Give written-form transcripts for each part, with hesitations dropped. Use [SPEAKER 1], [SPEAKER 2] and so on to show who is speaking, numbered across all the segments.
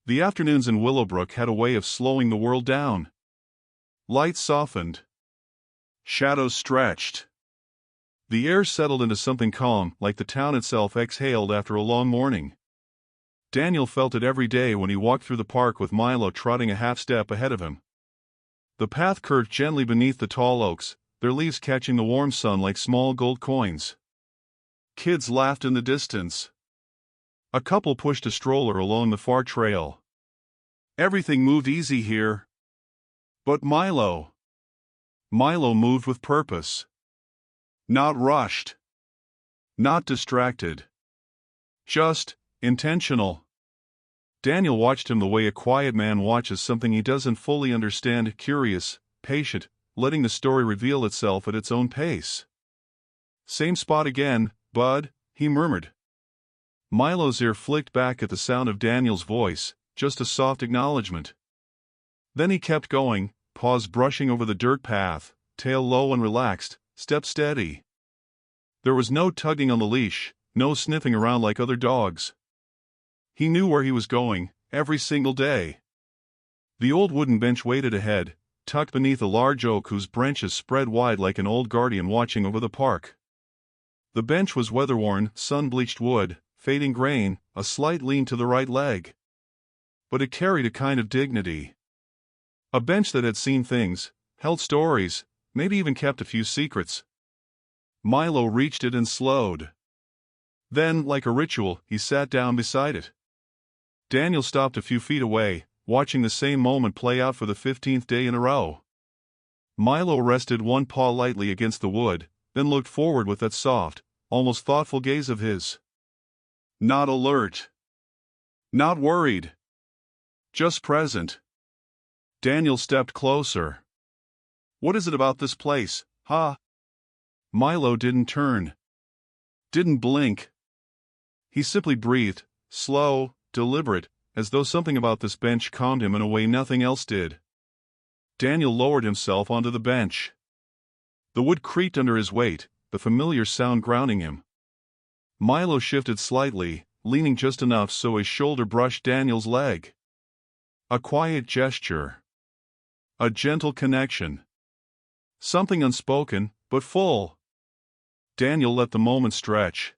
[SPEAKER 1] The afternoons in Willowbrook had a way of slowing the world down. Lights softened. Shadows stretched. The air settled into something calm, like the town itself exhaled after a long morning. Daniel felt it every day when he walked through the park with Milo trotting a half-step ahead of him. The path curved gently beneath the tall oaks, their leaves catching the warm sun like small gold coins. Kids laughed in the distance. A couple pushed a stroller along the far trail. Everything moved easy here. But Milo moved with purpose. Not rushed. Not distracted. Just intentional. Daniel watched him the way a quiet man watches something he doesn't fully understand, curious, patient, letting the story reveal itself at its own pace. "Same spot again, bud," he murmured. Milo's ear flicked back at the sound of Daniel's voice, just a soft acknowledgement. Then he kept going, paws brushing over the dirt path, tail low and relaxed, step steady. There was no tugging on the leash, no sniffing around like other dogs. He knew where he was going, every single day. The old wooden bench waited ahead, tucked beneath a large oak whose branches spread wide like an old guardian watching over the park. The bench was weather-worn, sun-bleached wood, fading grain, a slight lean to the right leg. But it carried a kind of dignity. A bench that had seen things, held stories, maybe even kept a few secrets. Milo reached it and slowed. Then, like a ritual, he sat down beside it. Daniel stopped a few feet away, watching the same moment play out for the 15th day in a row. Milo rested one paw lightly against the wood, then looked forward with that soft, almost thoughtful gaze of his. Not alert. Not worried. Just present. Daniel stepped closer. "What is it about this place, huh?" Milo didn't turn. Didn't blink. He simply breathed, slow, deliberate, as though something about this bench calmed him in a way nothing else did. Daniel lowered himself onto the bench. The wood creaked under his weight, the familiar sound grounding him. Milo shifted slightly, leaning just enough so his shoulder brushed Daniel's leg. A quiet gesture. A gentle connection. Something unspoken, but full. Daniel let the moment stretch.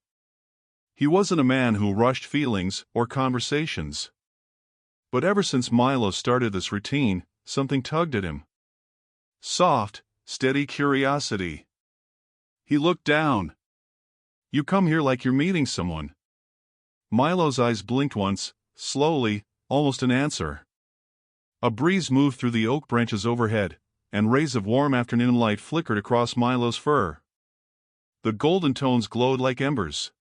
[SPEAKER 1] He wasn't a man who rushed feelings or conversations. But ever since Milo started this routine, something tugged at him. Soft, steady curiosity. He looked down. "You come here like you're meeting someone." Milo's eyes blinked once, slowly, almost an answer. A breeze moved through the oak branches overhead, and rays of warm afternoon light flickered across Milo's fur. The golden tones glowed like embers.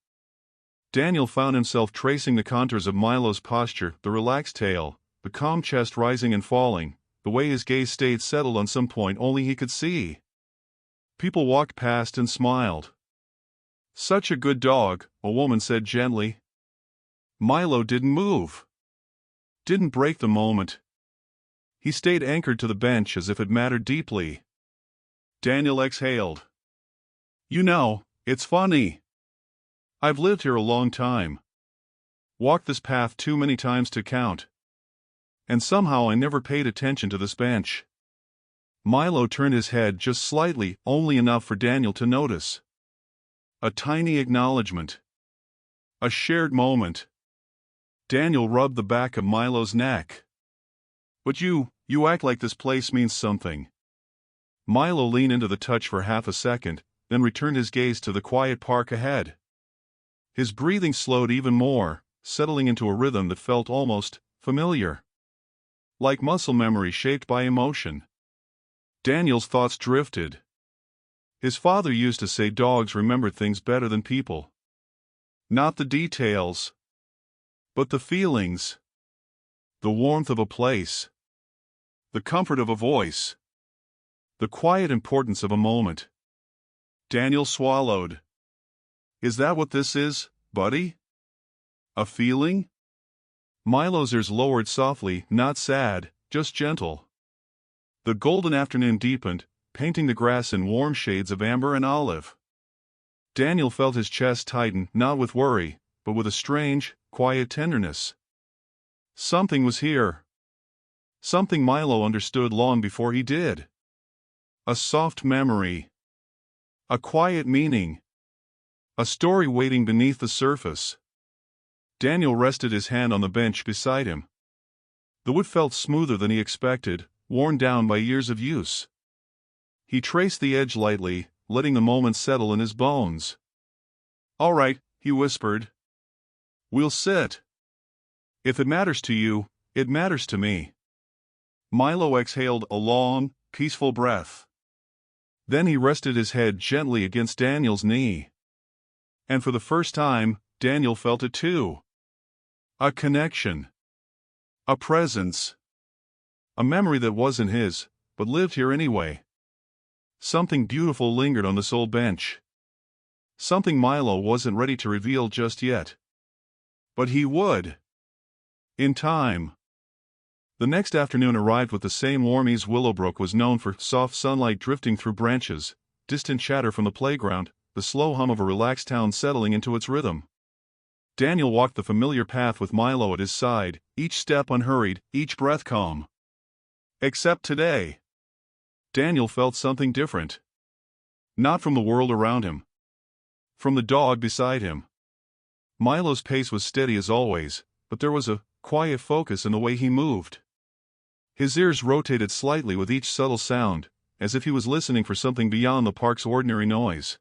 [SPEAKER 1] Daniel found himself tracing the contours of Milo's posture, the relaxed tail, the calm chest rising and falling, the way his gaze stayed settled on some point only he could see. People walked past and smiled. "Such a good dog," a woman said gently. Milo didn't move. Didn't break the moment. He stayed anchored to the bench as if it mattered deeply. Daniel exhaled. "You know, it's funny. I've lived here a long time. Walked this path too many times to count. And somehow I never paid attention to this bench." Milo turned his head just slightly, only enough for Daniel to notice. A tiny acknowledgement. A shared moment. Daniel rubbed the back of Milo's neck. "But you act like this place means something." Milo leaned into the touch for half a second, then returned his gaze to the quiet park ahead. His breathing slowed even more, settling into a rhythm that felt almost familiar. Like muscle memory shaped by emotion. Daniel's thoughts drifted. His father used to say dogs remembered things better than people. Not the details, but the feelings. The warmth of a place. The comfort of a voice. The quiet importance of a moment. Daniel swallowed. "Is that what this is, buddy? A feeling?" Milo's ears lowered softly, not sad, just gentle. The golden afternoon deepened, painting the grass in warm shades of amber and olive. Daniel felt his chest tighten, not with worry, but with a strange, quiet tenderness. Something was here. Something Milo understood long before he did. A soft memory. A quiet meaning. A story waiting beneath the surface. Daniel rested his hand on the bench beside him. The wood felt smoother than he expected, worn down by years of use. He traced the edge lightly, letting the moment settle in his bones. "All right," he whispered. "We'll sit. If it matters to you, it matters to me." Milo exhaled a long, peaceful breath. Then he rested his head gently against Daniel's knee. And for the first time, Daniel felt it too. A connection. A presence. A memory that wasn't his, but lived here anyway. Something beautiful lingered on this old bench. Something Milo wasn't ready to reveal just yet. But he would. In time. The next afternoon arrived with the same warm ease. Willowbrook was known for: soft sunlight drifting through branches, distant chatter from the playground, the slow hum of a relaxed town settling into its rhythm. Daniel walked the familiar path with Milo at his side, each step unhurried, each breath calm. Except today. Daniel felt something different. Not from the world around him. From the dog beside him. Milo's pace was steady as always, but there was a quiet focus in the way he moved. His ears rotated slightly with each subtle sound, as if he was listening for something beyond the park's ordinary noise.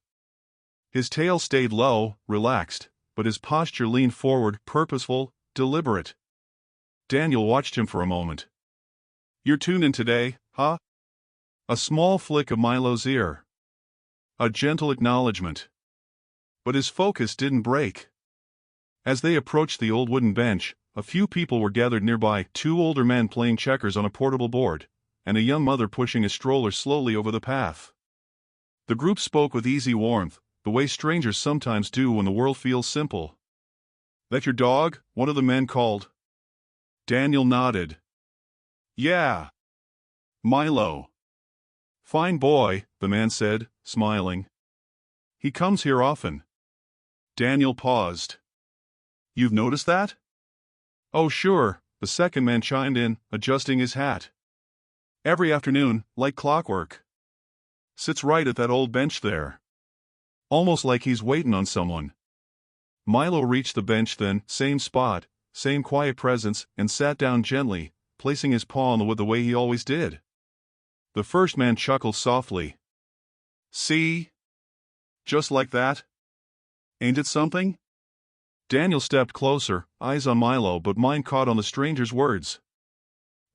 [SPEAKER 1] His tail stayed low, relaxed, but his posture leaned forward, purposeful, deliberate. Daniel watched him for a moment. "You're tuned in today, huh?" A small flick of Milo's ear. A gentle acknowledgement. But his focus didn't break. As they approached the old wooden bench, a few people were gathered nearby: two older men playing checkers on a portable board, and a young mother pushing a stroller slowly over the path. The group spoke with easy warmth, the way strangers sometimes do when the world feels simple. "That your dog?" one of the men called. Daniel nodded. "Yeah. Milo." "Fine boy," the man said, smiling. "He comes here often." Daniel paused. "You've noticed that?" "Oh sure," the second man chimed in, adjusting his hat. "Every afternoon, like clockwork. Sits right at that old bench there. Almost like he's waiting on someone." Milo reached the bench then, same spot, same quiet presence, and sat down gently, placing his paw on the wood the way he always did. The first man chuckled softly. "See? Just like that. Ain't it something?" Daniel stepped closer, eyes on Milo, but mind caught on the stranger's words.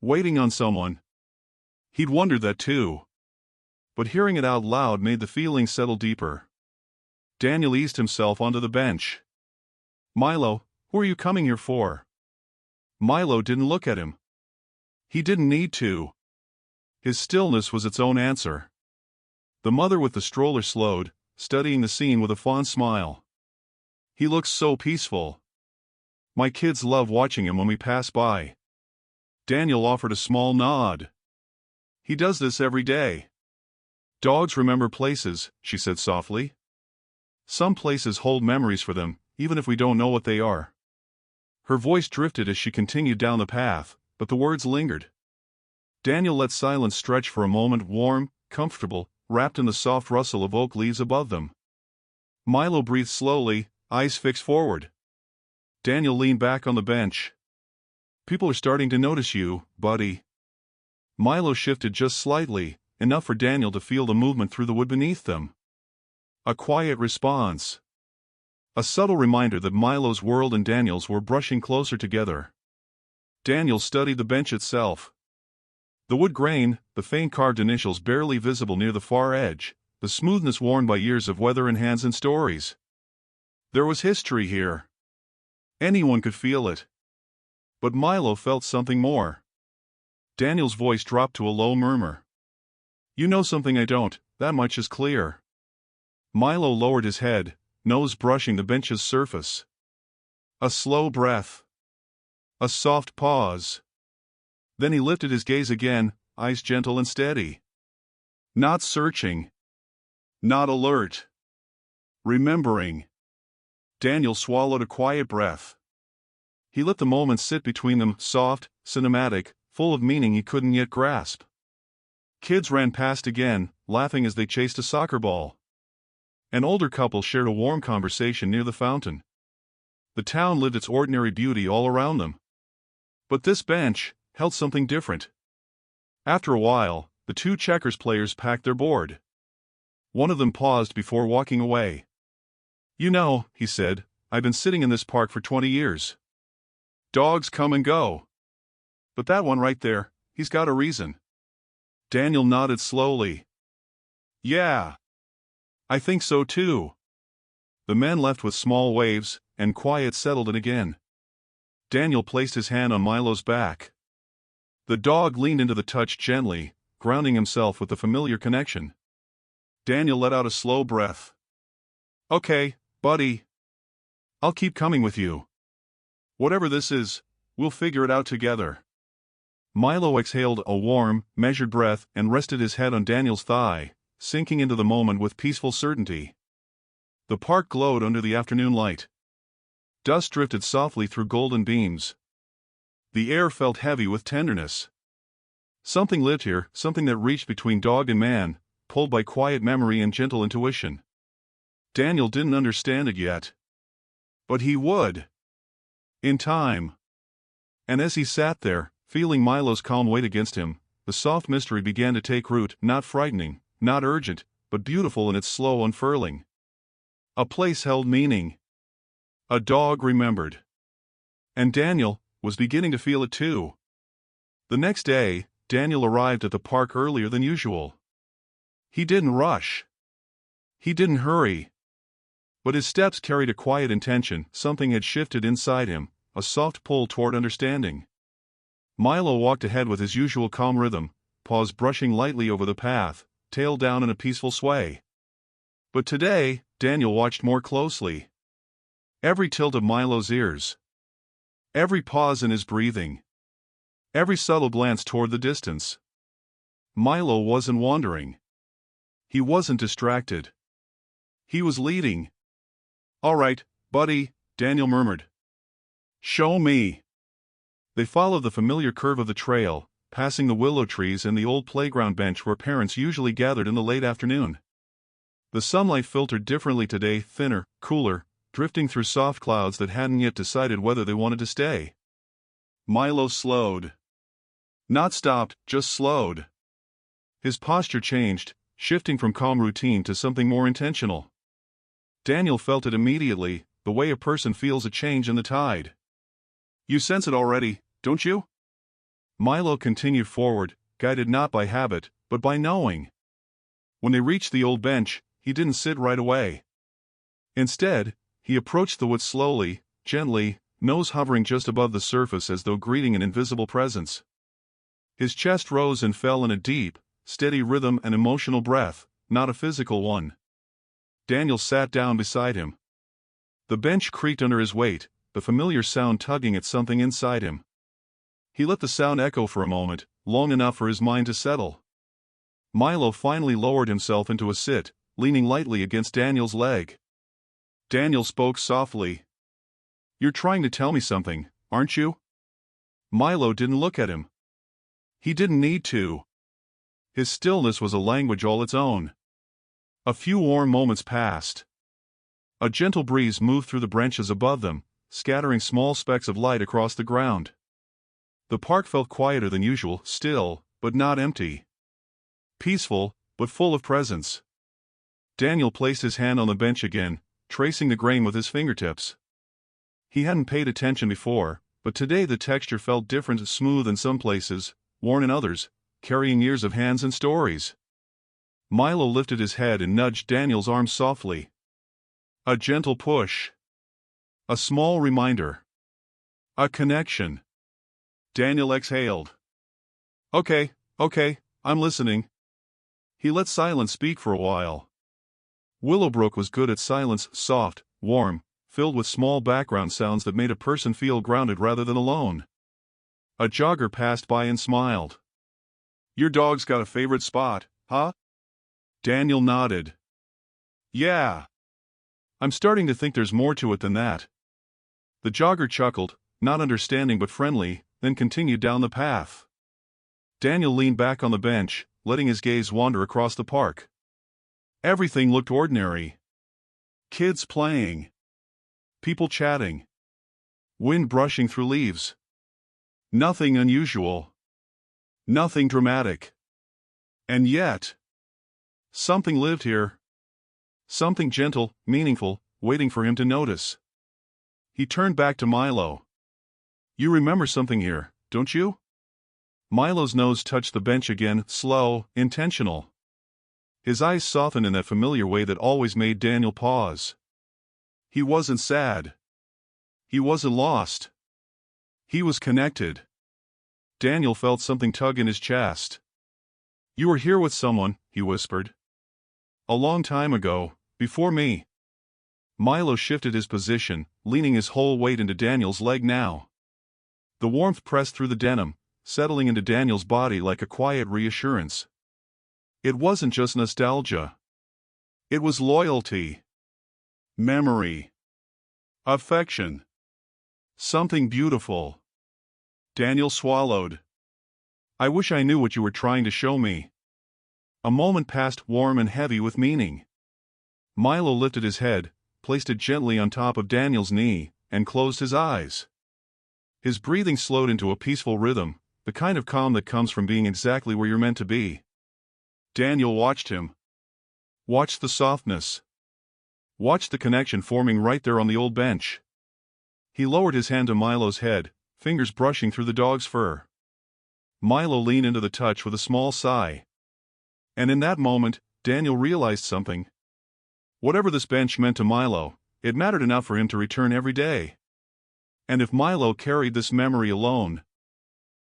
[SPEAKER 1] Waiting on someone. He'd wondered that too. But hearing it out loud made the feeling settle deeper. Daniel eased himself onto the bench. "Milo, who are you coming here for?" Milo didn't look at him. He didn't need to. His stillness was its own answer. The mother with the stroller slowed, studying the scene with a fond smile. "He looks so peaceful. My kids love watching him when we pass by." Daniel offered a small nod. "He does this every day." "Dogs remember places," she said softly. "Some places hold memories for them, even if we don't know what they are." Her voice drifted as she continued down the path, but the words lingered. Daniel let silence stretch for a moment, warm, comfortable, wrapped in the soft rustle of oak leaves above them. Milo breathed slowly, eyes fixed forward. Daniel leaned back on the bench. "People are starting to notice you, buddy." Milo shifted just slightly, enough for Daniel to feel the movement through the wood beneath them. A quiet response. A subtle reminder that Milo's world and Daniel's were brushing closer together. Daniel studied the bench itself. The wood grain, the faint carved initials barely visible near the far edge, the smoothness worn by years of weather and hands and stories. There was history here. Anyone could feel it. But Milo felt something more. Daniel's voice dropped to a low murmur. "You know something I don't, that much is clear." Milo lowered his head, nose brushing the bench's surface. A slow breath. A soft pause. Then he lifted his gaze again, eyes gentle and steady. Not searching. Not alert. Remembering. Daniel swallowed a quiet breath. He let the moment sit between them, soft, cinematic, full of meaning he couldn't yet grasp. Kids ran past again, laughing as they chased a soccer ball. An older couple shared a warm conversation near the fountain. The town lived its ordinary beauty all around them. But this bench held something different. After a while, the two checkers players packed their board. One of them paused before walking away. "You know," he said, "I've been sitting in this park for 20 years. Dogs come and go. But that one right there, he's got a reason." Daniel nodded slowly. "Yeah. I think so too." The men left with small waves, and quiet settled in again. Daniel placed his hand on Milo's back. The dog leaned into the touch gently, grounding himself with the familiar connection. Daniel let out a slow breath. "Okay, buddy. I'll keep coming with you. Whatever this is, we'll figure it out together." Milo exhaled a warm, measured breath and rested his head on Daniel's thigh, sinking into the moment with peaceful certainty. The park glowed under the afternoon light. Dust drifted softly through golden beams. The air felt heavy with tenderness. Something lived here, something that reached between dog and man, pulled by quiet memory and gentle intuition. Daniel didn't understand it yet. But he would. In time. And as he sat there, feeling Milo's calm weight against him, the soft mystery began to take root, not frightening, not urgent, but beautiful in its slow unfurling. A place held meaning. A dog remembered. And Daniel was beginning to feel it too. The next day, Daniel arrived at the park earlier than usual. He didn't rush. He didn't hurry. But his steps carried a quiet intention. Something had shifted inside him, a soft pull toward understanding. Milo walked ahead with his usual calm rhythm, paws brushing lightly over the path, tail down in a peaceful sway. But today, Daniel watched more closely. Every tilt of Milo's ears. Every pause in his breathing. Every subtle glance toward the distance. Milo wasn't wandering. He wasn't distracted. He was leading. "All right, buddy," Daniel murmured. "Show me." They followed the familiar curve of the trail, passing the willow trees and the old playground bench where parents usually gathered in the late afternoon. The sunlight filtered differently today, thinner, cooler, drifting through soft clouds that hadn't yet decided whether they wanted to stay. Milo slowed. Not stopped, just slowed. His posture changed, shifting from calm routine to something more intentional. Daniel felt it immediately, the way a person feels a change in the tide. "You sense it already, don't you?" Milo continued forward, guided not by habit, but by knowing. When they reached the old bench, he didn't sit right away. Instead, he approached the wood slowly, gently, nose hovering just above the surface as though greeting an invisible presence. His chest rose and fell in a deep, steady rhythm, an emotional breath, not a physical one. Daniel sat down beside him. The bench creaked under his weight, the familiar sound tugging at something inside him. He let the sound echo for a moment, long enough for his mind to settle. Milo finally lowered himself into a sit, leaning lightly against Daniel's leg. Daniel spoke softly. "You're trying to tell me something, aren't you?" Milo didn't look at him. He didn't need to. His stillness was a language all its own. A few warm moments passed. A gentle breeze moved through the branches above them, scattering small specks of light across the ground. The park felt quieter than usual, still, but not empty. Peaceful, but full of presence. Daniel placed his hand on the bench again, tracing the grain with his fingertips. He hadn't paid attention before, but today the texture felt different, smooth in some places, worn in others, carrying years of hands and stories. Milo lifted his head and nudged Daniel's arm softly. A gentle push. A small reminder. A connection. Daniel exhaled. Okay, I'm listening." He let silence speak for a while. Willowbrook was good at silence, soft, warm, filled with small background sounds that made a person feel grounded rather than alone. A jogger passed by and smiled. "Your dog's got a favorite spot, huh?" Daniel nodded. "Yeah. I'm starting to think there's more to it than that." The jogger chuckled, not understanding but friendly, then continued down the path. Daniel leaned back on the bench, letting his gaze wander across the park. Everything looked ordinary. Kids playing. People chatting. Wind brushing through leaves. Nothing unusual. Nothing dramatic. And yet, something lived here. Something gentle, meaningful, waiting for him to notice. He turned back to Milo. "You remember something here, don't you?" Milo's nose touched the bench again, slow, intentional. His eyes softened in that familiar way that always made Daniel pause. He wasn't sad. He wasn't lost. He was connected. Daniel felt something tug in his chest. "You were here with someone," he whispered. "A long time ago, before me." Milo shifted his position, leaning his whole weight into Daniel's leg now. The warmth pressed through the denim, settling into Daniel's body like a quiet reassurance. It wasn't just nostalgia. It was loyalty. Memory. Affection. Something beautiful. Daniel swallowed. "I wish I knew what you were trying to show me." A moment passed, warm and heavy with meaning. Milo lifted his head, placed it gently on top of Daniel's knee, and closed his eyes. His breathing slowed into a peaceful rhythm, the kind of calm that comes from being exactly where you're meant to be. Daniel watched him. Watched the softness. Watched the connection forming right there on the old bench. He lowered his hand to Milo's head, fingers brushing through the dog's fur. Milo leaned into the touch with a small sigh. And in that moment, Daniel realized something. Whatever this bench meant to Milo, it mattered enough for him to return every day. And if Milo carried this memory alone,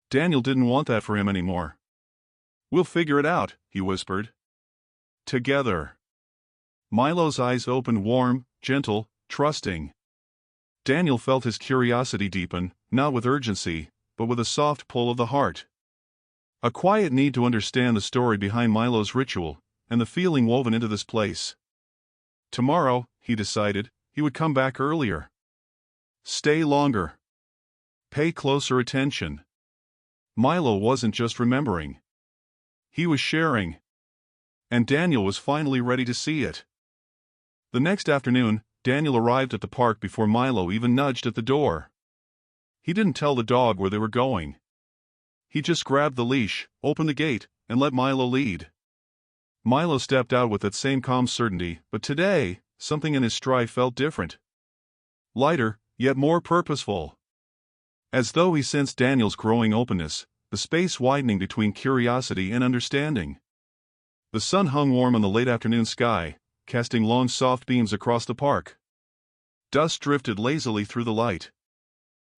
[SPEAKER 1] Daniel didn't want that for him anymore. "We'll figure it out," he whispered. "Together." Milo's eyes opened, warm, gentle, trusting. Daniel felt his curiosity deepen, not with urgency, but with a soft pull of the heart. A quiet need to understand the story behind Milo's ritual, and the feeling woven into this place. Tomorrow, he decided, he would come back earlier. Stay longer. Pay closer attention. Milo wasn't just remembering. He was sharing. And Daniel was finally ready to see it. The next afternoon, Daniel arrived at the park before Milo even nudged at the door. He didn't tell the dog where they were going. He just grabbed the leash, opened the gate, and let Milo lead. Milo stepped out with that same calm certainty, but today, something in his stride felt different. Lighter, yet more purposeful. As though he sensed Daniel's growing openness, the space widening between curiosity and understanding. The sun hung warm on the late afternoon sky, casting long soft beams across the park. Dust drifted lazily through the light.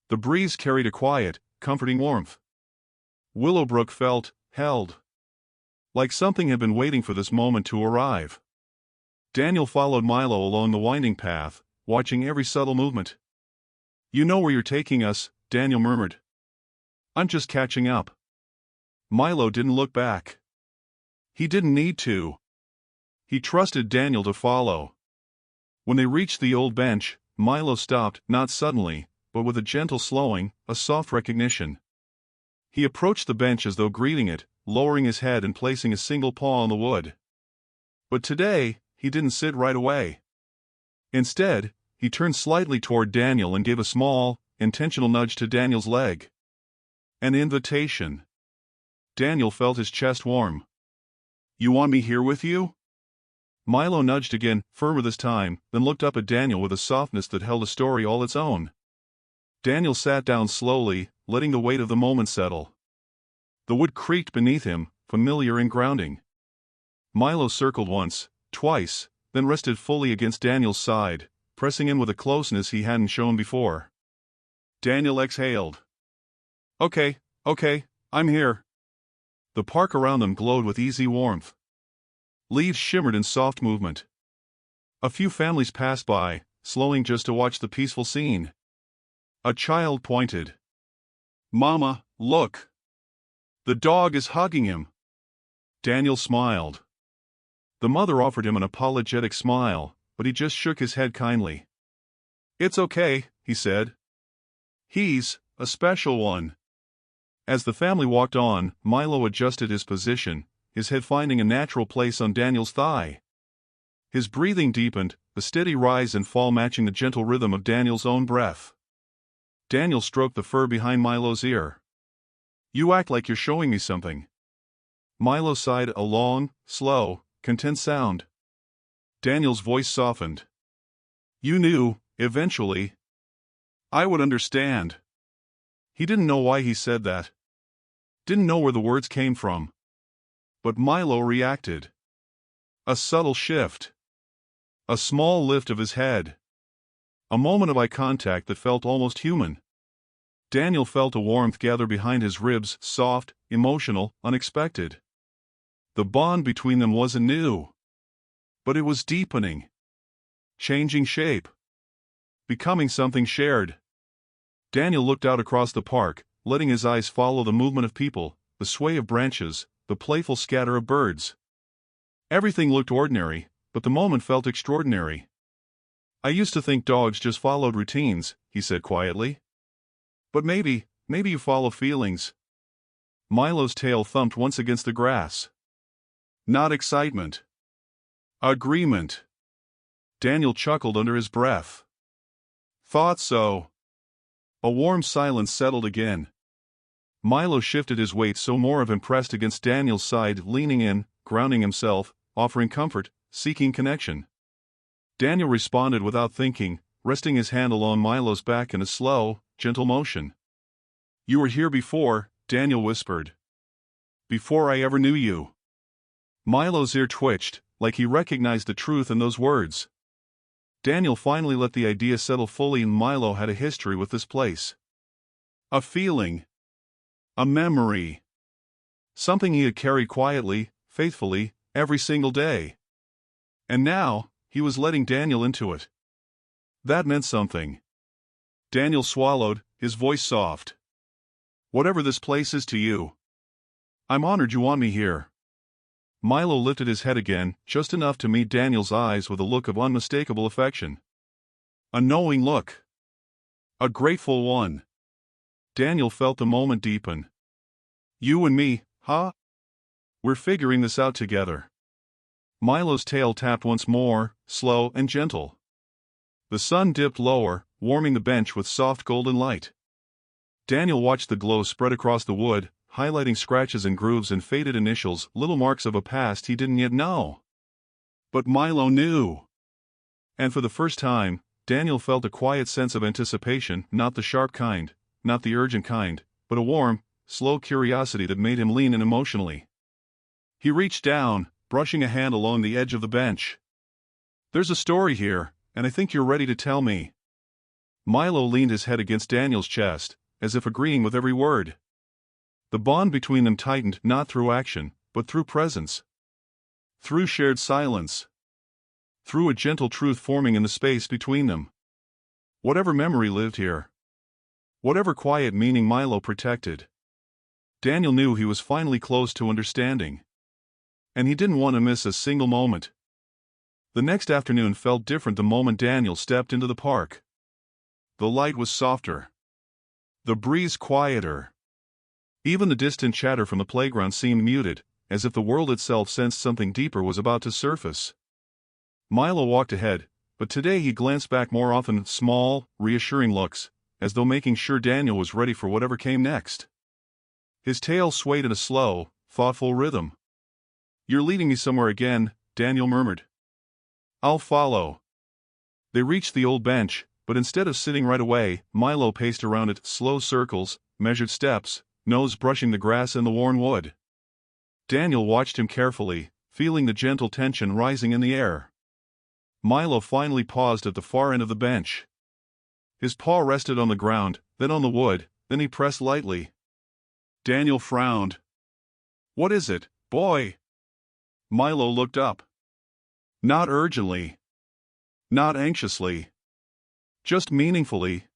[SPEAKER 1] The breeze carried a quiet, comforting warmth. Willowbrook felt held. Like something had been waiting for this moment to arrive. Daniel followed Milo along the winding path, watching every subtle movement. "You know where you're taking us," Daniel murmured. "I'm just catching up." Milo didn't look back. He didn't need to. He trusted Daniel to follow. When they reached the old bench, Milo stopped, not suddenly, but with a gentle slowing, a soft recognition. He approached the bench as though greeting it, lowering his head and placing a single paw on the wood. But today, he didn't sit right away. Instead, he turned slightly toward Daniel and gave a small, intentional nudge to Daniel's leg. An invitation. Daniel felt his chest warm. "You want me here with you?" Milo nudged again, firmer this time, then looked up at Daniel with a softness that held a story all its own. Daniel sat down slowly, letting the weight of the moment settle. The wood creaked beneath him, familiar and grounding. Milo circled once, twice, then rested fully against Daniel's side, pressing in with a closeness he hadn't shown before. Daniel exhaled. Okay, I'm here." The park around them glowed with easy warmth. Leaves shimmered in soft movement. A few families passed by, slowing just to watch the peaceful scene. A child pointed. "Mama, look! The dog is hugging him." Daniel smiled. The mother offered him an apologetic smile, but he just shook his head kindly. "It's okay," he said. He's a special one. As the family walked on, Milo adjusted his position, his head finding a natural place on Daniel's thigh. His breathing deepened, the steady rise and fall matching the gentle rhythm of Daniel's own breath. Daniel stroked the fur behind Milo's ear. "You act like you're showing me something." Milo sighed a long, slow, content sound. Daniel's voice softened. "You knew, eventually. I would understand." He didn't know why he said that. Didn't know where the words came from. But Milo reacted. A subtle shift. A small lift of his head. A moment of eye contact that felt almost human. Daniel felt a warmth gather behind his ribs, soft, emotional, unexpected. The bond between them wasn't new. But it was deepening. Changing shape. Becoming something shared. Daniel looked out across the park, letting his eyes follow the movement of people, the sway of branches, the playful scatter of birds. Everything looked ordinary, but the moment felt extraordinary. "I used to think dogs just followed routines," he said quietly. "But maybe you follow feelings." Milo's tail thumped once against the grass. Not excitement. Agreement. Daniel chuckled under his breath. "Thought so." A warm silence settled again. Milo shifted his weight so more of him pressed against Daniel's side, leaning in, grounding himself, offering comfort, seeking connection. Daniel responded without thinking, resting his hand along Milo's back in a slow, gentle motion. "You were here before," Daniel whispered. "Before I ever knew you." Milo's ear twitched, like he recognized the truth in those words. Daniel finally let the idea settle fully, and Milo had a history with this place. A feeling. A memory. Something he had carried quietly, faithfully, every single day. And now, he was letting Daniel into it. That meant something. Daniel swallowed, his voice soft. "Whatever this place is to you, I'm honored you want me here." Milo lifted his head again, just enough to meet Daniel's eyes with a look of unmistakable affection. A knowing look. A grateful one. Daniel felt the moment deepen. "You and me, huh? We're figuring this out together." Milo's tail tapped once more, slow and gentle. The sun dipped lower, warming the bench with soft golden light. Daniel watched the glow spread across the wood, highlighting scratches and grooves and faded initials, little marks of a past he didn't yet know. But Milo knew. And for the first time, Daniel felt a quiet sense of anticipation, not the sharp kind, not the urgent kind, but a warm, slow curiosity that made him lean in emotionally. He reached down, brushing a hand along the edge of the bench. "There's a story here, and I think you're ready to tell me." Milo leaned his head against Daniel's chest, as if agreeing with every word. The bond between them tightened not through action, but through presence. Through shared silence. Through a gentle truth forming in the space between them. Whatever memory lived here. Whatever quiet meaning Milo protected. Daniel knew he was finally close to understanding. And he didn't want to miss a single moment. The next afternoon felt different the moment Daniel stepped into the park. The light was softer. The breeze quieter. Even the distant chatter from the playground seemed muted, as if the world itself sensed something deeper was about to surface. Milo walked ahead, but today he glanced back more often, small, reassuring looks, as though making sure Daniel was ready for whatever came next. His tail swayed in a slow, thoughtful rhythm. "You're leading me somewhere again," Daniel murmured. "I'll follow." They reached the old bench, but instead of sitting right away, Milo paced around it, slow circles, measured steps, nose brushing the grass and the worn wood. Daniel watched him carefully, feeling the gentle tension rising in the air. Milo finally paused at the far end of the bench. His paw rested on the ground, then on the wood, then he pressed lightly. Daniel frowned. "What is it, boy?" Milo looked up. Not urgently. Not anxiously. Just meaningfully.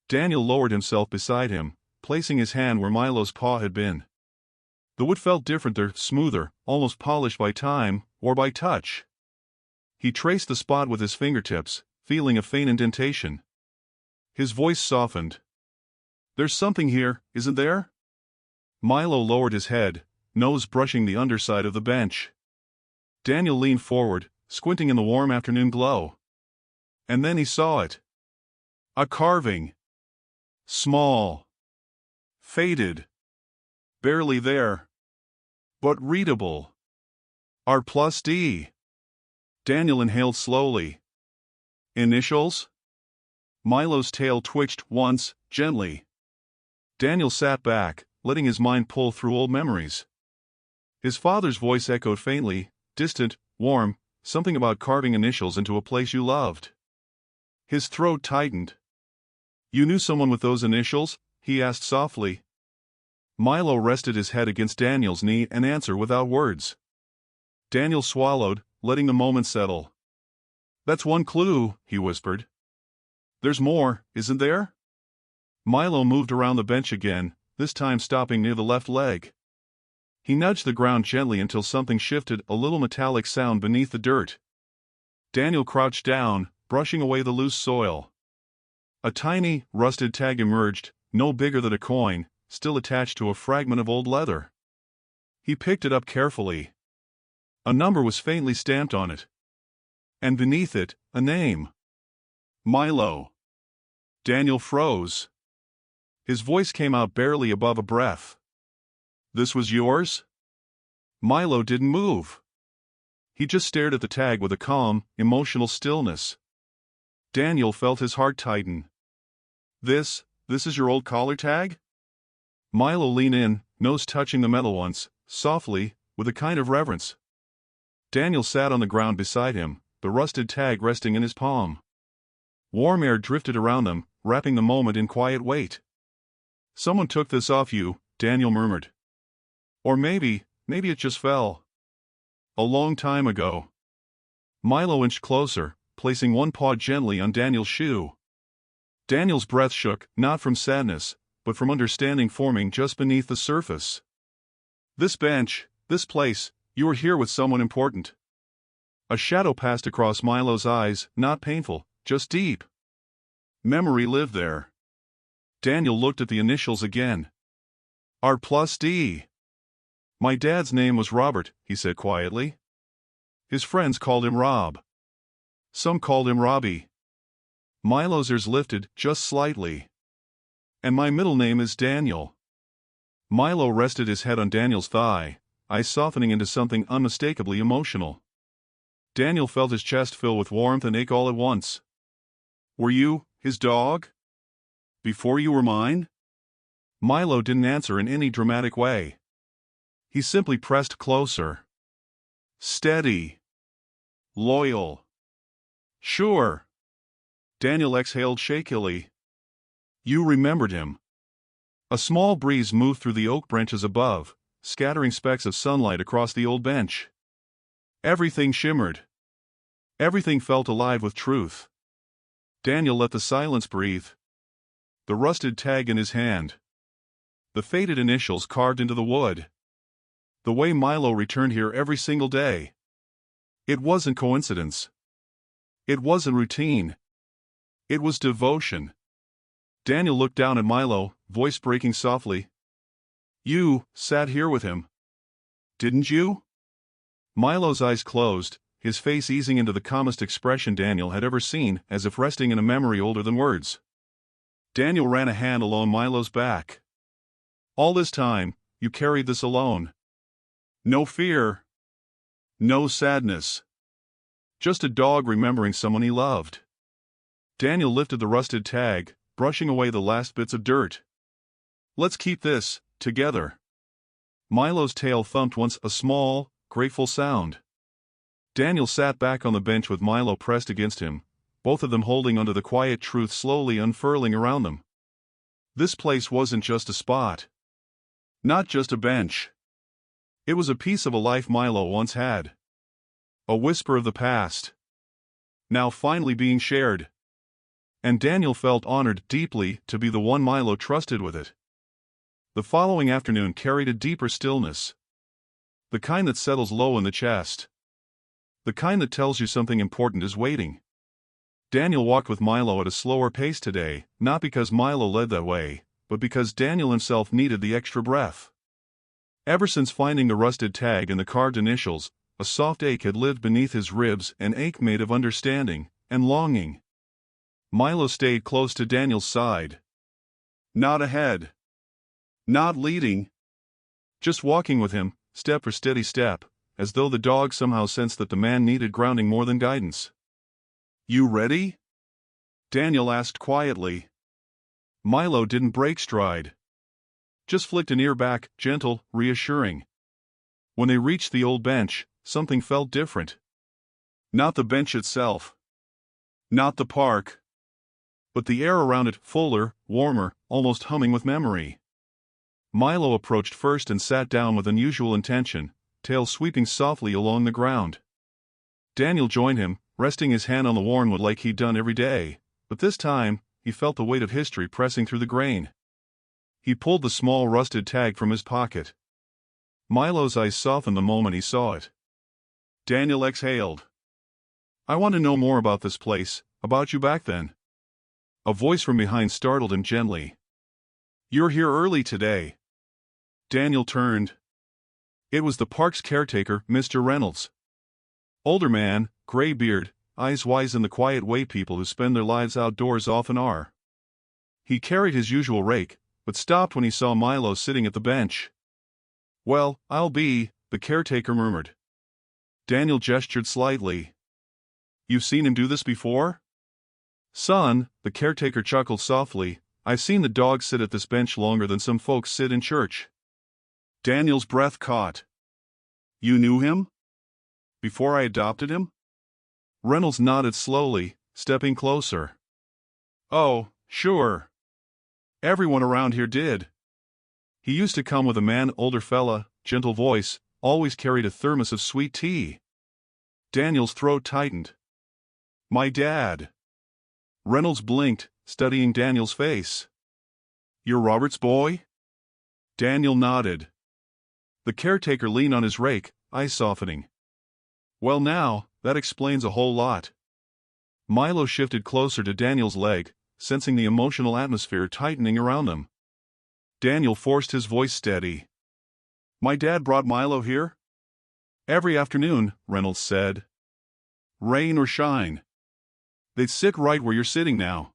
[SPEAKER 1] Daniel lowered himself beside him, placing his hand where Milo's paw had been. The wood felt different there, smoother, almost polished by time, or by touch. He traced the spot with his fingertips, feeling a faint indentation. His voice softened. There's something here, isn't there? Milo lowered his head, nose brushing the underside of the bench. Daniel leaned forward, squinting in the warm afternoon glow. And then he saw it. A carving. Small. Faded. Barely there. But readable. R+D. Daniel inhaled slowly. Initials? Milo's tail twitched once, gently. Daniel sat back, letting his mind pull through old memories. His father's voice echoed faintly, distant, warm, something about carving initials into a place you loved. His throat tightened. You knew someone with those initials? He asked softly. Milo rested his head against Daniel's knee and answered without words. Daniel swallowed, letting the moment settle. That's one clue, he whispered. There's more, isn't there? Milo moved around the bench again, this time stopping near the left leg. He nudged the ground gently until something shifted, a little metallic sound beneath the dirt. Daniel crouched down, brushing away the loose soil. A tiny, rusted tag emerged, no bigger than a coin, still attached to a fragment of old leather. He picked it up carefully. A number was faintly stamped on it. And beneath it, a name. Milo. Daniel froze. His voice came out barely above a breath. This was yours? Milo didn't move. He just stared at the tag with a calm, emotional stillness. Daniel felt his heart tighten. This is your old collar tag? Milo leaned in, nose touching the metal once, softly, with a kind of reverence. Daniel sat on the ground beside him, the rusted tag resting in his palm. Warm air drifted around them, wrapping the moment in quiet weight. Someone took this off you, Daniel murmured. Or maybe it just fell. A long time ago. Milo inched closer, placing one paw gently on Daniel's shoe. Daniel's breath shook, not from sadness, but from understanding forming just beneath the surface. This bench, this place, you were here with someone important. A shadow passed across Milo's eyes, not painful, just deep. Memory lived there. Daniel looked at the initials again. R+D. My dad's name was Robert, he said quietly. His friends called him Rob. Some called him Robbie. Milo's ears lifted, just slightly. And my middle name is Daniel. Milo rested his head on Daniel's thigh, eyes softening into something unmistakably emotional. Daniel felt his chest fill with warmth and ache all at once. Were you his dog? Before you were mine? Milo didn't answer in any dramatic way. He simply pressed closer. Steady. Loyal. Sure. Daniel exhaled shakily. You remembered him. A small breeze moved through the oak branches above, scattering specks of sunlight across the old bench. Everything shimmered. Everything felt alive with truth. Daniel let the silence breathe. The rusted tag in his hand. The faded initials carved into the wood. The way Milo returned here every single day. It wasn't coincidence. It wasn't routine. It was devotion. Daniel looked down at Milo, voice breaking softly. You sat here with him. Didn't you? Milo's eyes closed, his face easing into the calmest expression Daniel had ever seen, as if resting in a memory older than words. Daniel ran a hand along Milo's back. All this time, you carried this alone. No fear. No sadness. Just a dog remembering someone he loved. Daniel lifted the rusted tag, brushing away the last bits of dirt. Let's keep this, together. Milo's tail thumped once, a small, grateful sound. Daniel sat back on the bench with Milo pressed against him, both of them holding onto the quiet truth slowly unfurling around them. This place wasn't just a spot. Not just a bench. It was a piece of a life Milo once had. A whisper of the past. Now finally being shared. And Daniel felt honored deeply to be the one Milo trusted with it. The following afternoon carried a deeper stillness. The kind that settles low in the chest. The kind that tells you something important is waiting. Daniel walked with Milo at a slower pace today, not because Milo led that way, but because Daniel himself needed the extra breath. Ever since finding the rusted tag and the carved initials, a soft ache had lived beneath his ribs, an ache made of understanding and longing. Milo stayed close to Daniel's side. Not ahead. Not leading. Just walking with him, step for steady step, as though the dog somehow sensed that the man needed grounding more than guidance. "You ready?" Daniel asked quietly. Milo didn't break stride. Just flicked an ear back, gentle, reassuring. When they reached the old bench, something felt different. Not the bench itself. Not the park. But the air around it, fuller, warmer, almost humming with memory. Milo approached first and sat down with unusual intention, tail sweeping softly along the ground. Daniel joined him, resting his hand on the worn wood like he'd done every day, but this time, he felt the weight of history pressing through the grain. He pulled the small rusted tag from his pocket. Milo's eyes softened the moment he saw it. Daniel exhaled. "I want to know more about this place, about you back then." A voice from behind startled him gently. "You're here early today." Daniel turned. It was the park's caretaker, Mr. Reynolds. Older man, gray beard, eyes wise in the quiet way people who spend their lives outdoors often are. He carried his usual rake, but stopped when he saw Milo sitting at the bench. "Well, I'll be," the caretaker murmured. Daniel gestured slightly. "You've seen him do this before?" "Son," the caretaker chuckled softly, "I've seen the dog sit at this bench longer than some folks sit in church." Daniel's breath caught. "You knew him? Before I adopted him?" Reynolds nodded slowly, stepping closer. "Oh, sure. Everyone around here did. He used to come with a man, older fella, gentle voice, always carried a thermos of sweet tea." Daniel's throat tightened. "My dad." Reynolds blinked, studying Daniel's face. "You're Robert's boy?" Daniel nodded. The caretaker leaned on his rake, eyes softening. "Well now, that explains a whole lot." Milo shifted closer to Daniel's leg, sensing the emotional atmosphere tightening around them. Daniel forced his voice steady. "My dad brought Milo here?" "Every afternoon," Reynolds said. "Rain or shine. They'd sit right where you're sitting now.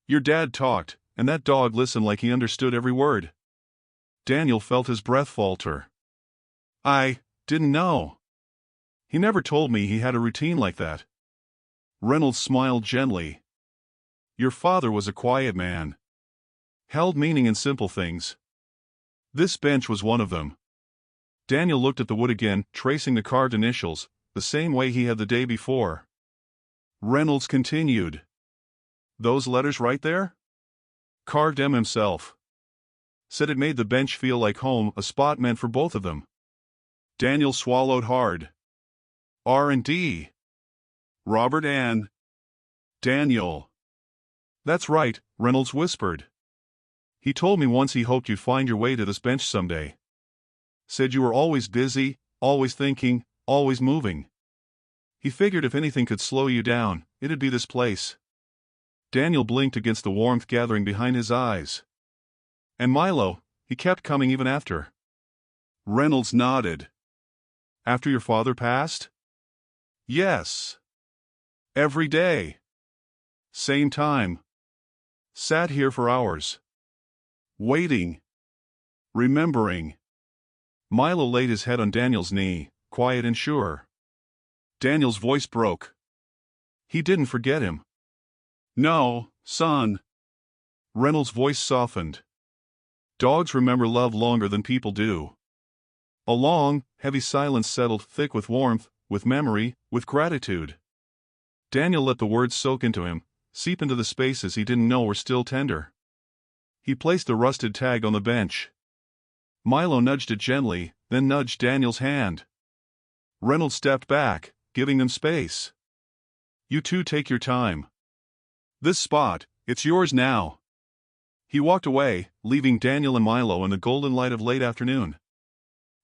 [SPEAKER 1] Your dad talked, and that dog listened like he understood every word." Daniel felt his breath falter. "I didn't know. He never told me he had a routine like that." Reynolds smiled gently. "Your father was a quiet man. Held meaning in simple things. This bench was one of them." Daniel looked at the wood again, tracing the carved initials, the same way he had the day before. Reynolds continued. "Those letters right there? Carved them himself. Said it made the bench feel like home, a spot meant for both of them." Daniel swallowed hard. "R&D. Robert and Daniel." "That's right," Reynolds whispered. "He told me once he hoped you'd find your way to this bench someday. Said you were always busy, always thinking, always moving. He figured if anything could slow you down, it'd be this place." Daniel blinked against the warmth gathering behind his eyes. "And Milo, he kept coming even after." Reynolds nodded. "After your father passed?" "Yes. Every day. Same time. Sat here for hours. Waiting. Remembering." Milo laid his head on Daniel's knee, quiet and sure. Daniel's voice broke. "He didn't forget him." "No, son." Reynolds' voice softened. "Dogs remember love longer than people do." A long, heavy silence settled, thick with warmth, with memory, with gratitude. Daniel let the words soak into him, seep into the spaces he didn't know were still tender. He placed the rusted tag on the bench. Milo nudged it gently, then nudged Daniel's hand. Reynolds stepped back, giving them space. "You two take your time. This spot, it's yours now." He walked away, leaving Daniel and Milo in the golden light of late afternoon.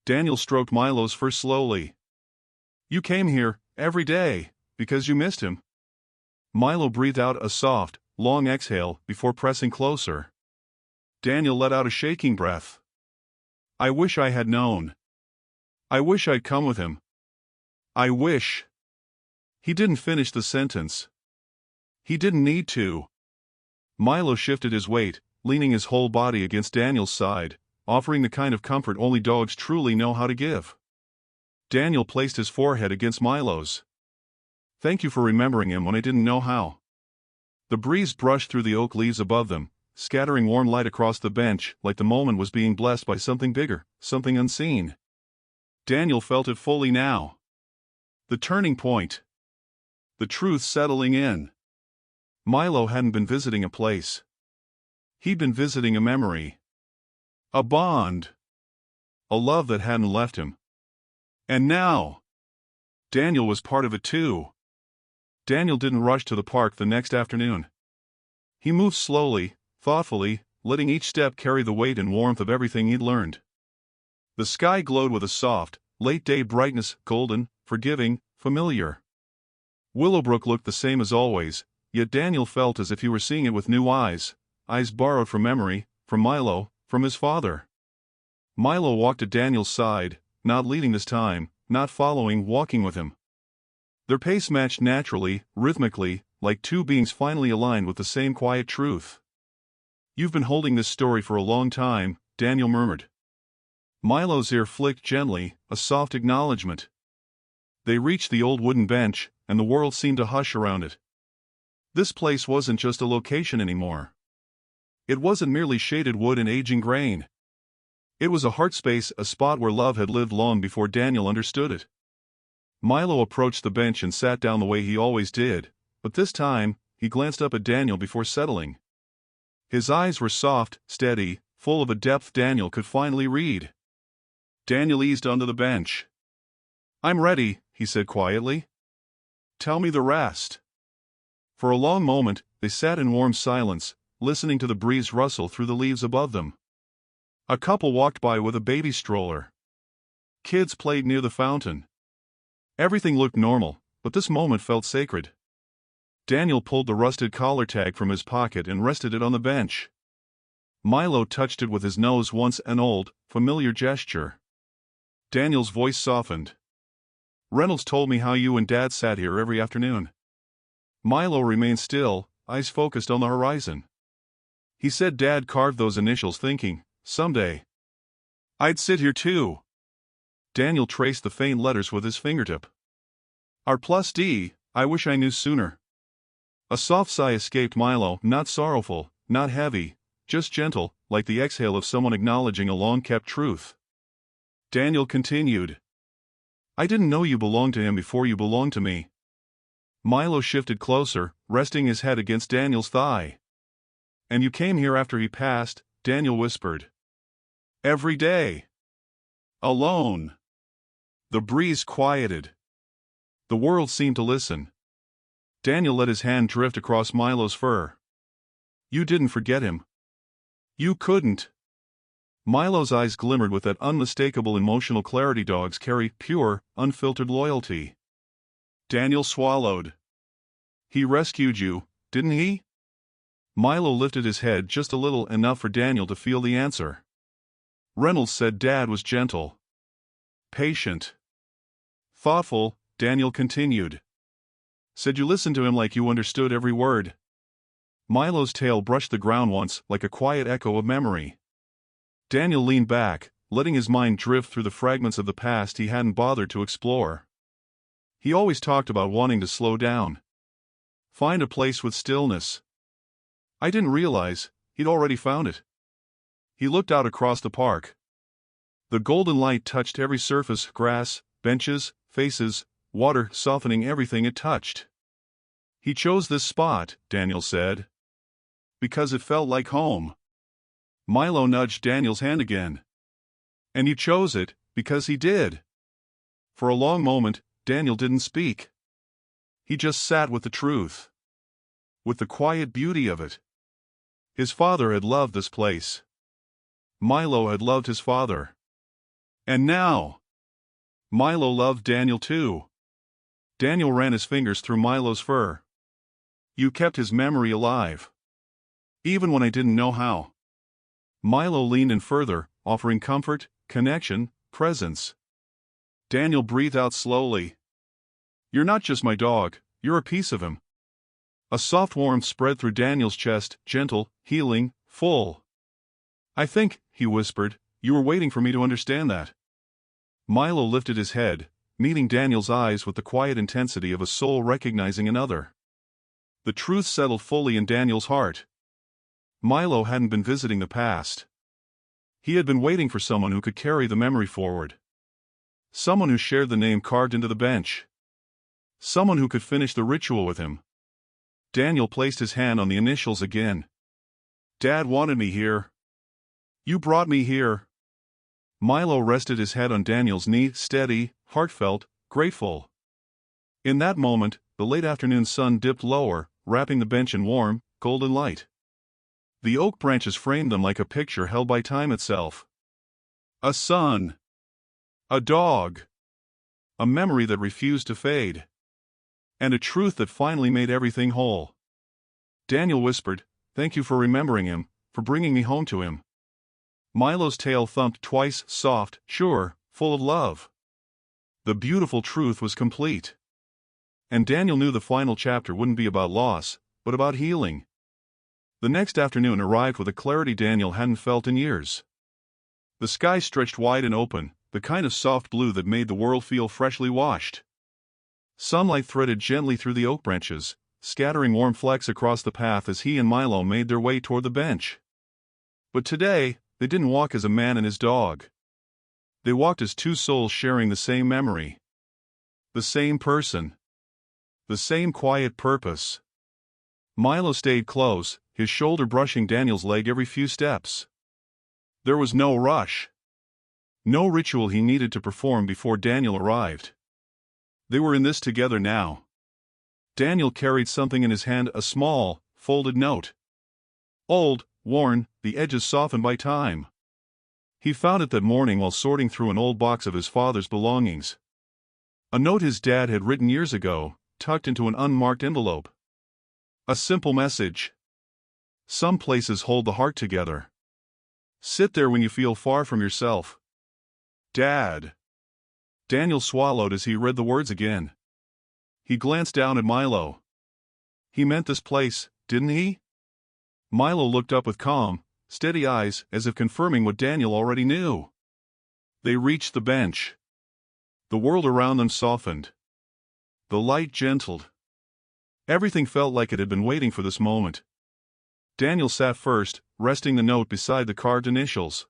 [SPEAKER 1] Daniel stroked Milo's fur slowly. "You came here, every day, because you missed him." Milo breathed out a soft, long exhale before pressing closer. Daniel let out a shaking breath. I wish I had known. I wish I'd come with him. I wish. He didn't finish the sentence. He didn't need to. Milo shifted his weight, leaning his whole body against Daniel's side, offering the kind of comfort only dogs truly know how to give. Daniel placed his forehead against Milo's. Thank you for remembering him when I didn't know how. The breeze brushed through the oak leaves above them, scattering warm light across the bench like the moment was being blessed by something bigger, something unseen. Daniel felt it fully now. The turning point. The truth settling in. Milo hadn't been visiting a place. He'd been visiting a memory. A bond. A love that hadn't left him. And now, Daniel was part of it too. Daniel didn't rush to the park the next afternoon. He moved slowly, thoughtfully, letting each step carry the weight and warmth of everything he'd learned. The sky glowed with a soft, late-day brightness, golden, forgiving, familiar. Willowbrook looked the same as always, yet Daniel felt as if he were seeing it with new eyes, eyes borrowed from memory, from Milo, from his father. Milo walked at Daniel's side, not leading this time, not following, walking with him. Their pace matched naturally, rhythmically, like two beings finally aligned with the same quiet truth. You've been holding this story for a long time, Daniel murmured. Milo's ear flicked gently, a soft acknowledgement. They reached the old wooden bench, and the world seemed to hush around it. This place wasn't just a location anymore. It wasn't merely shaded wood and aging grain. It was a heart space, a spot where love had lived long before Daniel understood it. Milo approached the bench and sat down the way he always did, but this time, he glanced up at Daniel before settling. His eyes were soft, steady, full of a depth Daniel could finally read. Daniel eased onto the bench. I'm ready, he said quietly. Tell me the rest. For a long moment, they sat in warm silence, listening to the breeze rustle through the leaves above them. A couple walked by with a baby stroller. Kids played near the fountain. Everything looked normal, but this moment felt sacred. Daniel pulled the rusted collar tag from his pocket and rested it on the bench. Milo touched it with his nose once, an old, familiar gesture. Daniel's voice softened. Reynolds told me how you and Dad sat here every afternoon. Milo remained still, eyes focused on the horizon. He said Dad carved those initials thinking, someday I'd sit here too. Daniel traced the faint letters with his fingertip. R+D, I wish I knew sooner. A soft sigh escaped Milo, not sorrowful, not heavy, just gentle, like the exhale of someone acknowledging a long-kept truth. Daniel continued. I didn't know you belonged to him before you belonged to me. Milo shifted closer, resting his head against Daniel's thigh. And you came here after he passed, Daniel whispered. Every day. Alone. The breeze quieted. The world seemed to listen. Daniel let his hand drift across Milo's fur. You didn't forget him. You couldn't. Milo's eyes glimmered with that unmistakable emotional clarity dogs carry, pure, unfiltered loyalty. Daniel swallowed. He rescued you, didn't he? Milo lifted his head just a little, enough for Daniel to feel the answer. Reynolds said Dad was gentle. Patient. Thoughtful, Daniel continued. Said you listened to him like you understood every word. Milo's tail brushed the ground once, like a quiet echo of memory. Daniel leaned back, letting his mind drift through the fragments of the past he hadn't bothered to explore. He always talked about wanting to slow down. Find a place with stillness. I didn't realize he'd already found it. He looked out across the park. The golden light touched every surface, grass, benches, faces, water, softening everything it touched. He chose this spot, Daniel said, because it felt like home. Milo nudged Daniel's hand again. And you chose it, because he did. For a long moment, Daniel didn't speak. He just sat with the truth. With the quiet beauty of it. His father had loved this place. Milo had loved his father. And now, Milo loved Daniel too. Daniel ran his fingers through Milo's fur. You kept his memory alive. Even when I didn't know how. Milo leaned in further, offering comfort, connection, presence. Daniel breathed out slowly. "You're not just my dog, you're a piece of him." A soft warmth spread through Daniel's chest, gentle, healing, full. "I think," he whispered, "you were waiting for me to understand that." Milo lifted his head, meeting Daniel's eyes with the quiet intensity of a soul recognizing another. The truth settled fully in Daniel's heart. Milo hadn't been visiting the past. He had been waiting for someone who could carry the memory forward. Someone who shared the name carved into the bench. Someone who could finish the ritual with him. Daniel placed his hand on the initials again. "Dad wanted me here. You brought me here." Milo rested his head on Daniel's knee, steady, heartfelt, grateful. In that moment, the late afternoon sun dipped lower, wrapping the bench in warm, golden light. The oak branches framed them like a picture held by time itself. A son. A dog. A memory that refused to fade. And a truth that finally made everything whole. Daniel whispered, "Thank you for remembering him, for bringing me home to him." Milo's tail thumped twice, soft, sure, full of love. The beautiful truth was complete. And Daniel knew the final chapter wouldn't be about loss, but about healing. The next afternoon arrived with a clarity Daniel hadn't felt in years. The sky stretched wide and open, the kind of soft blue that made the world feel freshly washed. Sunlight threaded gently through the oak branches, scattering warm flecks across the path as he and Milo made their way toward the bench. But today, they didn't walk as a man and his dog. They walked as two souls sharing the same memory. The same person. The same quiet purpose. Milo stayed close, his shoulder brushing Daniel's leg every few steps. There was no rush. No ritual he needed to perform before Daniel arrived. They were in this together now. Daniel carried something in his hand, a small, folded note. Old, worn, the edges softened by time. He found it that morning while sorting through an old box of his father's belongings. A note his dad had written years ago, tucked into an unmarked envelope. A simple message. Some places hold the heart together. Sit there when you feel far from yourself. Dad. Daniel swallowed as he read the words again. He glanced down at Milo. He meant this place, didn't he? Milo looked up with calm, steady eyes, as if confirming what Daniel already knew. They reached the bench. The world around them softened. The light gentled. Everything felt like it had been waiting for this moment. Daniel sat first, resting the note beside the carved initials.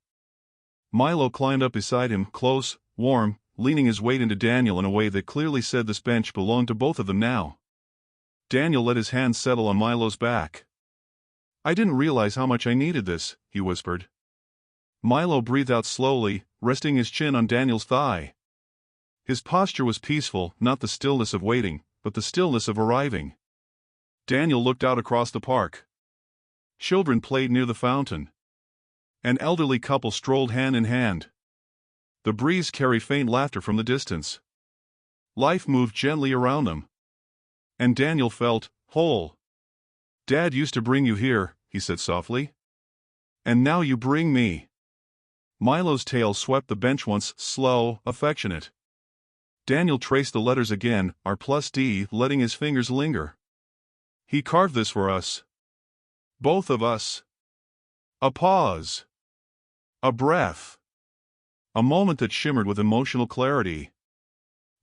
[SPEAKER 1] Milo climbed up beside him, close, warm, leaning his weight into Daniel in a way that clearly said this bench belonged to both of them now. Daniel let his hand settle on Milo's back. "I didn't realize how much I needed this," he whispered. Milo breathed out slowly, resting his chin on Daniel's thigh. His posture was peaceful, not the stillness of waiting, but the stillness of arriving. Daniel looked out across the park. Children played near the fountain. An elderly couple strolled hand in hand. The breeze carried faint laughter from the distance. Life moved gently around them. And Daniel felt whole. "Dad used to bring you here," he said softly. "And now you bring me." Milo's tail swept the bench once, slow, affectionate. Daniel traced the letters again, R+D, letting his fingers linger. "He carved this for us. Both of us." A pause. A breath. A moment that shimmered with emotional clarity.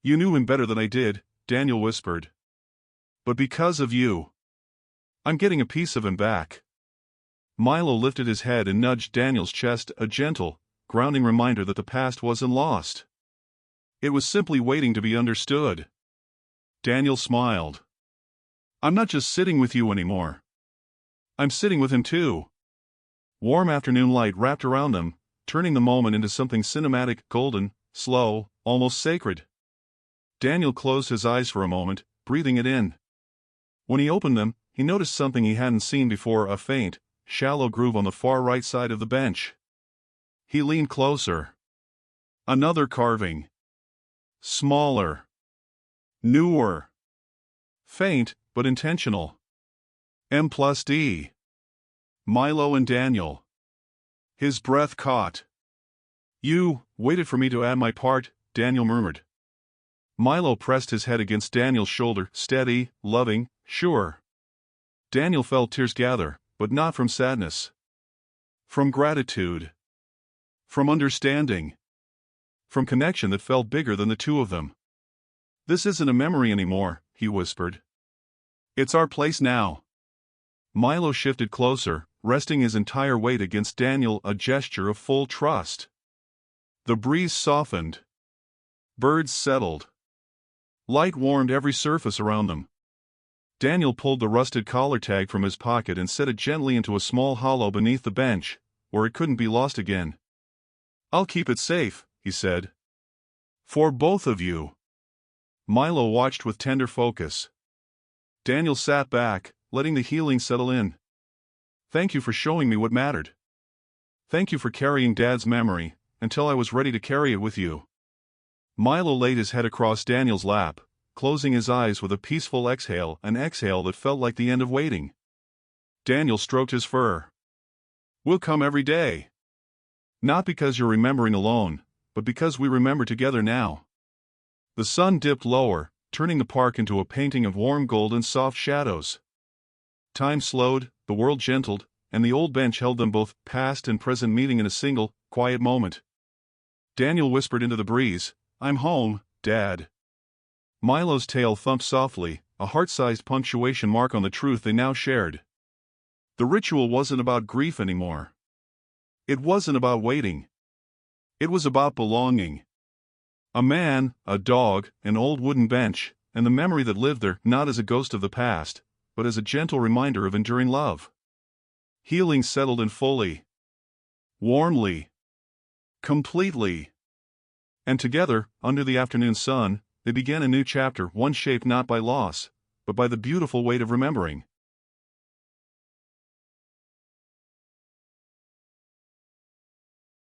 [SPEAKER 1] "You knew him better than I did," Daniel whispered. "But because of you, I'm getting a piece of him back." Milo lifted his head and nudged Daniel's chest, a gentle, grounding reminder that the past wasn't lost. It was simply waiting to be understood. Daniel smiled. "I'm not just sitting with you anymore. I'm sitting with him too." Warm afternoon light wrapped around them, turning the moment into something cinematic, golden, slow, almost sacred. Daniel closed his eyes for a moment, breathing it in. When he opened them, he noticed something he hadn't seen before, a faint, shallow groove on the far right side of the bench. He leaned closer. Another carving. Smaller. Newer. Faint, but intentional. M+D. Milo and Daniel. His breath caught. You waited for me to add my part, Daniel murmured. Milo pressed his head against Daniel's shoulder, steady, loving, sure. Daniel felt tears gather, but not from sadness. From gratitude. From understanding. From connection that felt bigger than the two of them. This isn't a memory anymore, he whispered. It's our place now. Milo shifted closer, resting his entire weight against Daniel, a gesture of full trust. The breeze softened. Birds settled. Light warmed every surface around them. Daniel pulled the rusted collar tag from his pocket and set it gently into a small hollow beneath the bench, where it couldn't be lost again. I'll keep it safe, he said. For both of you. Milo watched with tender focus. Daniel sat back, letting the healing settle in. Thank you for showing me what mattered. Thank you for carrying Dad's memory, until I was ready to carry it with you. Milo laid his head across Daniel's lap, closing his eyes with a peaceful exhale, an exhale that felt like the end of waiting. Daniel stroked his fur. We'll come every day. Not because you're remembering alone, but because we remember together now. The sun dipped lower, turning the park into a painting of warm gold and soft shadows. Time slowed, the world gentled, and the old bench held them both, past and present meeting in a single, quiet moment. Daniel whispered into the breeze, I'm home, Dad. Milo's tail thumped softly, a heart-sized punctuation mark on the truth they now shared. The ritual wasn't about grief anymore. It wasn't about waiting. It was about belonging. A man, a dog, an old wooden bench, and the memory that lived there, not as a ghost of the past, but as a gentle reminder of enduring love. Healing settled in fully. Warmly. Completely. And together, under the afternoon sun, they began a new chapter, one shaped not by loss, but by the beautiful weight of remembering.